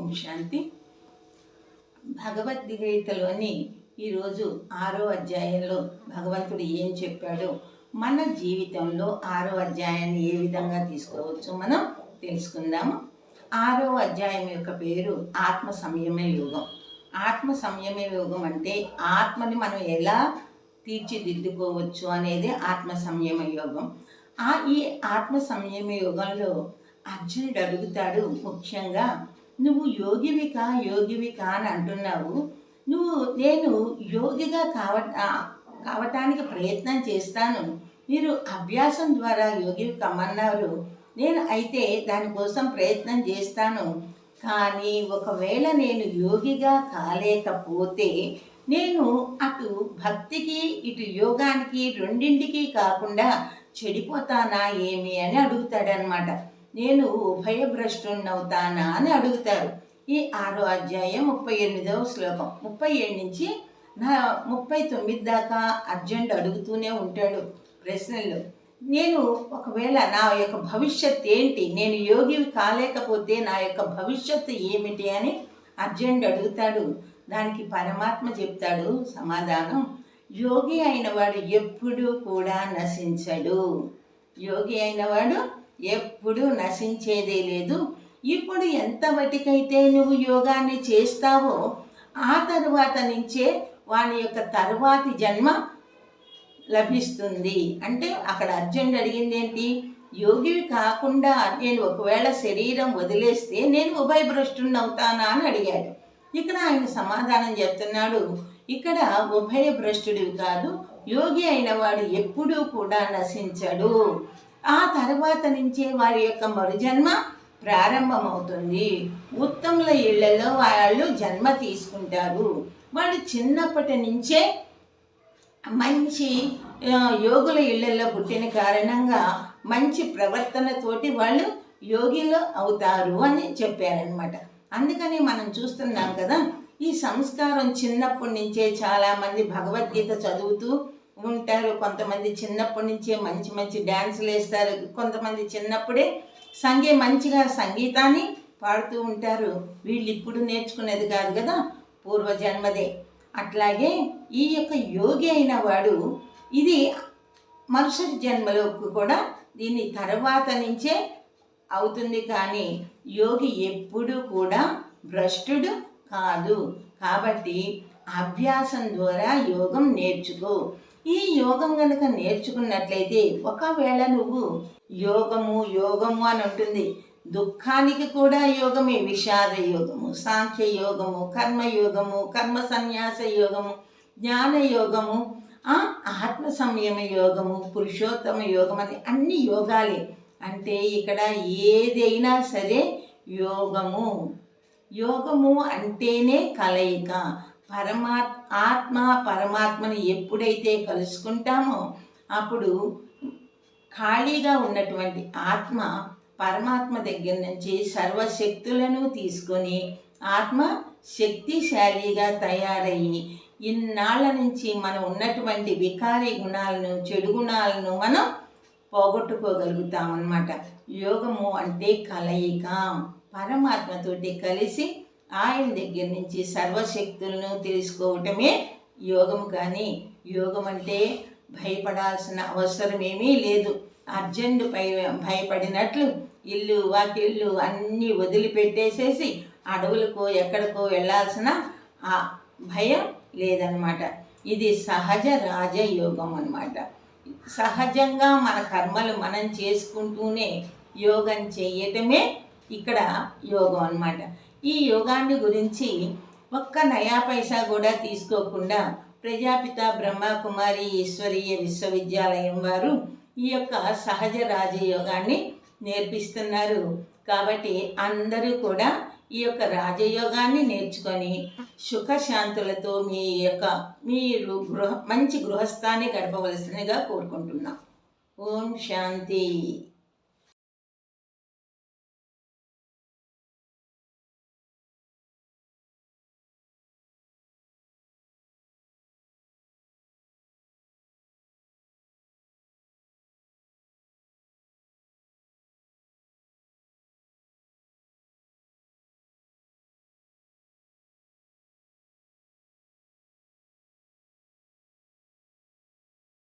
ఓం శాంతి. భగవద్గీతలోని ఈరోజు 6వ అధ్యాయంలో భగవంతుడు ఏం చెప్పాడో మన జీవితంలో 6వ అధ్యాయాన్ని ఏ విధంగా తీసుకోవచ్చు మనం తెలుసుకుందాము. 6వ అధ్యాయం యొక్క పేరు ఆత్మ సంయమ యోగం. ఆత్మ సంయమ యోగం అంటే ఆత్మని మనం ఎలా తీర్చిదిద్దుకోవచ్చు అనేది ఆత్మ సంయమ యోగం. ఈ ఆత్మ సంయమ యోగంలో అర్జునుడు అడుగుతాడు, ముఖ్యంగా నువ్వు యోగివి కా అని అంటున్నావు. నేను యోగిగా కావటానికి ప్రయత్నం చేస్తాను. మీరు అభ్యాసం ద్వారా యోగివి కమ్మన్నారు. నేను అయితే దానికోసం ప్రయత్నం చేస్తాను. కానీ ఒకవేళ నేను యోగిగా కాలేకపోతే నేను అటు భక్తికి ఇటు యోగానికి రెండింటికి కాకుండా చెడిపోతానా ఏమి అని అడుగుతాడనమాట. నేను ఉభయభ్రష్టున్నవుతానా అని అడుగుతారు. ఈ 6వ అధ్యాయం 38వ శ్లోకం 37 నుంచి 39 దాకా అర్జునుడు అడుగుతూనే ఉంటాడు ప్రశ్నలు. నేను ఒకవేళ నా యొక్క భవిష్యత్తు ఏంటి, నేను యోగివి కాలేకపోతే నా యొక్క భవిష్యత్తు ఏమిటి అని అర్జునుడు అడుగుతాడు. దానికి పరమాత్మ చెప్తాడు సమాధానం, యోగి అయినవాడు ఎప్పుడూ కూడా నశించడు. యోగి అయినవాడు ఎప్పుడు నశించేదే లేదు. ఇప్పుడు ఎంత మటుకైతే నువ్వు యోగాన్ని చేస్తావో ఆ తరువాత నుంచే వాని యొక్క తరువాతి జన్మ లభిస్తుంది. అంటే అక్కడ అర్జునుడు అడిగింది ఏంటి, యోగివి కాకుండా నేను ఒకవేళ శరీరం వదిలేస్తే నేను ఉభయభ్రష్టుని అవుతానా అని అడిగాడు. ఇక్కడ ఆయన సమాధానం చెప్తున్నాడు, ఇక్కడ ఉభయభ్రష్టుడివి కాదు, యోగి అయిన వాడు ఎప్పుడూ కూడా నశించడు. ఆ తర్వాత నుంచే వారి యొక్క మరుజన్మ ప్రారంభమవుతుంది. ఉత్తముల ఇళ్లలో వాళ్ళు జన్మ తీసుకుంటారు. వాళ్ళు చిన్నప్పటి నుంచే మంచి యోగుల ఇళ్లలో పుట్టిన కారణంగా మంచి ప్రవర్తనతోటి వాళ్ళు యోగిలు అవుతారు అని చెప్పారనమాట. అందుకని మనం చూస్తున్నాం కదా, ఈ సంస్కారం చిన్నప్పటి నుంచే చాలామంది భగవద్గీత చదువుతూ ఉంటారు. కొంతమంది చిన్నప్పటి నుంచే మంచి మంచి డ్యాన్సులు వేస్తారు. కొంతమంది చిన్నప్పుడే మంచిగా సంగీతాన్ని పాడుతూ ఉంటారు. వీళ్ళు ఇప్పుడు నేర్చుకునేది కాదు కదా, పూర్వజన్మదే. అట్లాగే ఈ యొక్క యోగి అయిన వాడు ఇది మరుసటి జన్మలోకి కూడా దీని తర్వాత నుంచే అవుతుంది. కానీ యోగి ఎప్పుడూ కూడా భ్రష్టుడు కాదు. కాబట్టి అభ్యాసం ద్వారా యోగం నేర్చుకో. ఈ యోగం కనుక నేర్చుకున్నట్లయితే ఒకవేళ నువ్వు యోగము అని ఉంటుంది. దుఃఖానికి కూడా యోగమే, విషాద యోగము, సాంఖ్య యోగము, కర్మయోగము, కర్మ సన్యాస యోగము, జ్ఞాన యోగము, ఆత్మ సంయమ యోగము, పురుషోత్తమ యోగం అని అన్ని యోగాలే. అంటే ఇక్కడ ఏదైనా సరే యోగము అంటేనే కలయిక. ఆత్మ పరమాత్మని ఎప్పుడైతే కలుసుకుంటామో అప్పుడు ఖాళీగా ఉన్నటువంటి ఆత్మ పరమాత్మ దగ్గర నుంచి సర్వశక్తులను తీసుకొని ఆత్మ శక్తిశాలిగా తయారయ్యి ఇన్నాళ్ళ నుంచి మనం ఉన్నటువంటి వికారి గుణాలను, చెడు గుణాలను మనం పోగొట్టుకోగలుగుతామన్నమాట. యోగము అంటే కలయిక. పరమాత్మతోటి కలిసి ఆయన దగ్గర నుంచి సర్వశక్తులను తెలుసుకోవటమే యోగం. కానీ యోగం అంటే భయపడాల్సిన అవసరం ఏమీ లేదు. అర్జునుడు భయపడినట్లు ఇల్లు వాకిళ్ళు అన్నీ వదిలిపెట్టేసేసి అడవులకు ఎక్కడికో వెళ్ళాల్సిన ఆ భయం లేదనమాట. ఇది సహజ రాజయోగం అన్నమాట. సహజంగా మన కర్మలు మనం చేసుకుంటూనే యోగం చేయటమే ఇక్కడ యోగం అన్నమాట. ఈ యోగాన్ని గురించి ఒక్క నయా పైసా కూడా తీసుకోకుండా ప్రజాపిత బ్రహ్మకుమారి ఈశ్వరీయ విశ్వవిద్యాలయం వారు ఈ యొక్క సహజ రాజయోగాన్ని నేర్పిస్తున్నారు. కాబట్టి అందరూ కూడా ఈ యొక్క రాజయోగాన్ని నేర్చుకొని సుఖశాంతులతో మీరు మంచి గృహస్థాన్ని గడపవలసిందిగా కోరుకుంటున్నాం. ఓం శాంతి.